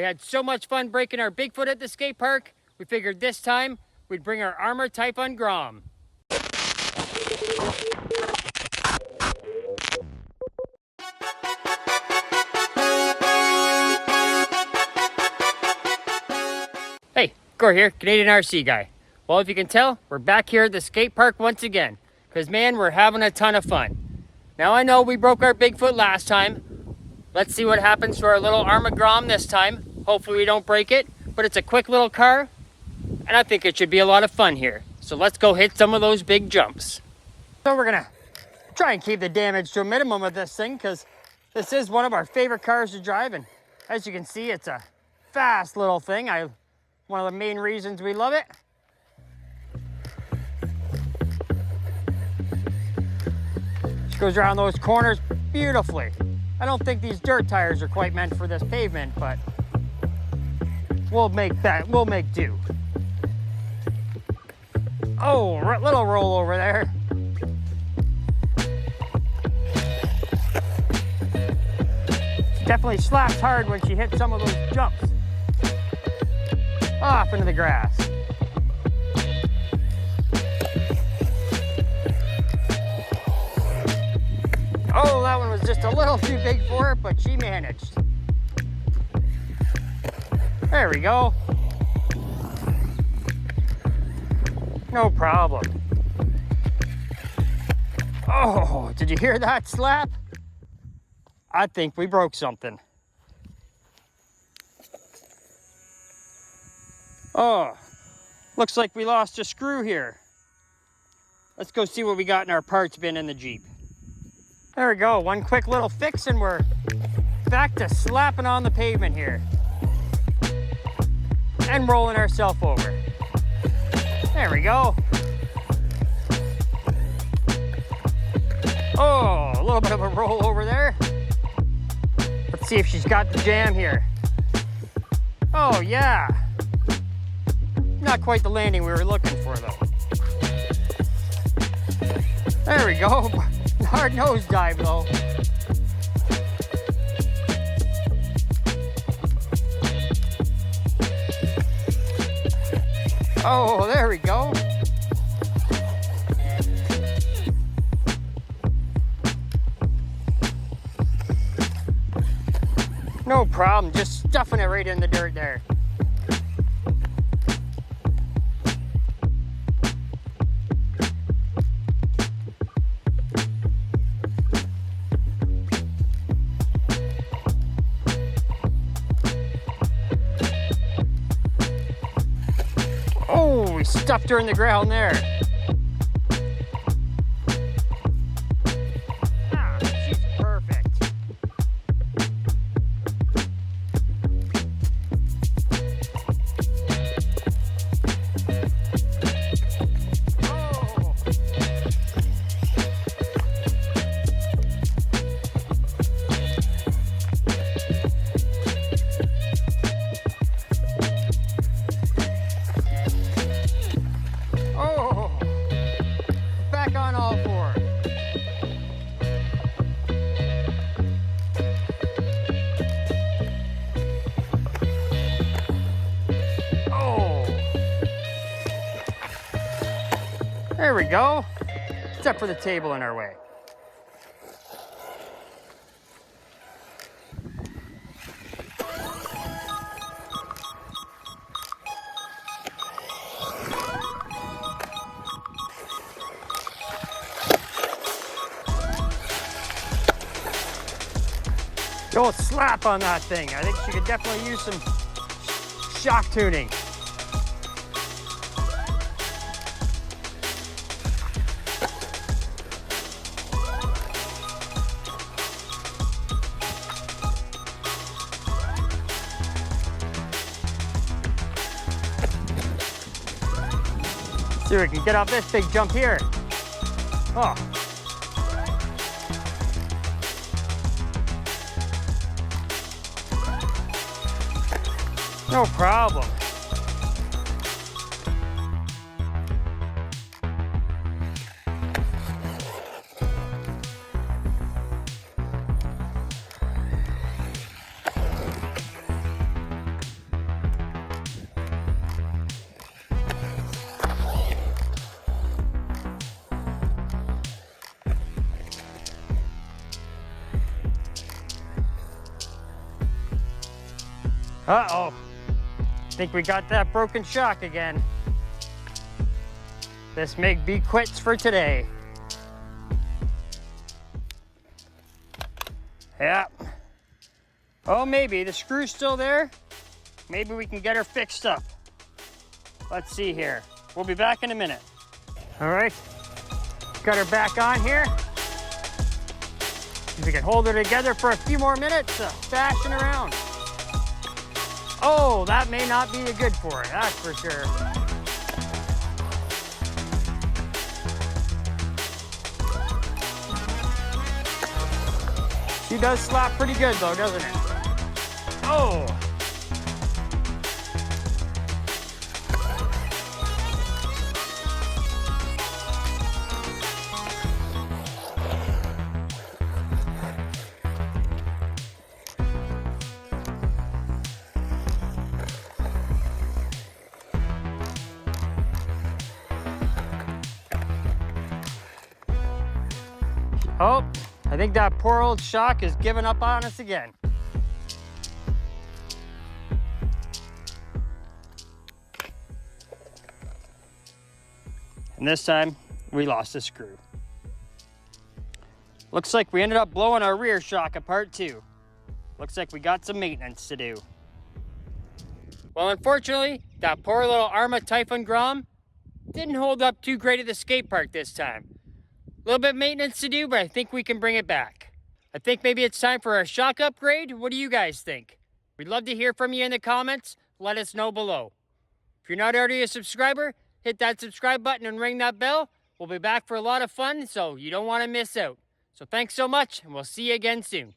We had so much fun breaking our Bigfoot at the skate park, we figured this time we'd bring our Arrma TYPHON GROM. Hey, Gore here, Canadian RC guy. Well, if you can tell, we're back here at the skate park once again, because man, we're having a ton of fun. Now I know we broke our Bigfoot last time. Let's see what happens to our little Arrma GROM this time. Hopefully we don't break it, but it's a quick little car, and I think it should be a lot of fun here. So let's go hit some of those big jumps. So we're gonna try and keep the damage to a minimum of this thing, because this is one of our favorite cars to drive, and as you can see, it's a fast little thing. One of the main reasons we love it. She goes around those corners beautifully. I don't think these dirt tires are quite meant for this pavement, but we'll make do. Oh, little roll over there. She definitely slaps hard when she hits some of those jumps. Off into the grass. Oh, that one was just a little too big for her, but she managed. There we go. No problem. Oh, did you hear that slap? I think we broke something. Oh, looks like we lost a screw here. Let's go see what we got in our parts bin in the Jeep. There we go, one quick little fix and we're back to slapping on the pavement here. And rolling ourselves over. There we go. Oh, a little bit of a roll over there. Let's see if she's got the jam here. Oh yeah. Not quite the landing we were looking for though. There we go. Hard nose dive though. Oh, there we go. No problem, just stuffing it right in the dirt there. Oh, we stuffed her in the ground there. Ah, she's perfect. Oh. Oh, back on all four. Oh, there we go. Except for the table in our way. Go slap on that thing. I think she could definitely use some shock tuning. See if we can get off this big jump here. Oh. No problem. Uh-oh. Think we got that broken shock again. This may be quits for today. Yeah. Oh, maybe. The screw's still there. Maybe we can get her fixed up. Let's see here. We'll be back in a minute. All right. Got her back on here. If we can hold her together for a few more minutes, bashing around. Oh, that may not be good for her, that's for sure. She does slap pretty good though, doesn't it? Oh! Oh, I think that poor old shock is giving up on us again. And this time, we lost a screw. Looks like we ended up blowing our rear shock apart too. Looks like we got some maintenance to do. Well, unfortunately, that poor little Arrma TYPHON GROM didn't hold up too great at the skate park this time. A little bit of maintenance to do, but I think we can bring it back. I think maybe it's time for a shock upgrade. What do you guys think? We'd love to hear from you in the comments. Let us know below. If you're not already a subscriber, hit that subscribe button and ring that bell. We'll be back for a lot of fun, so you don't want to miss out. So thanks so much, and we'll see you again soon.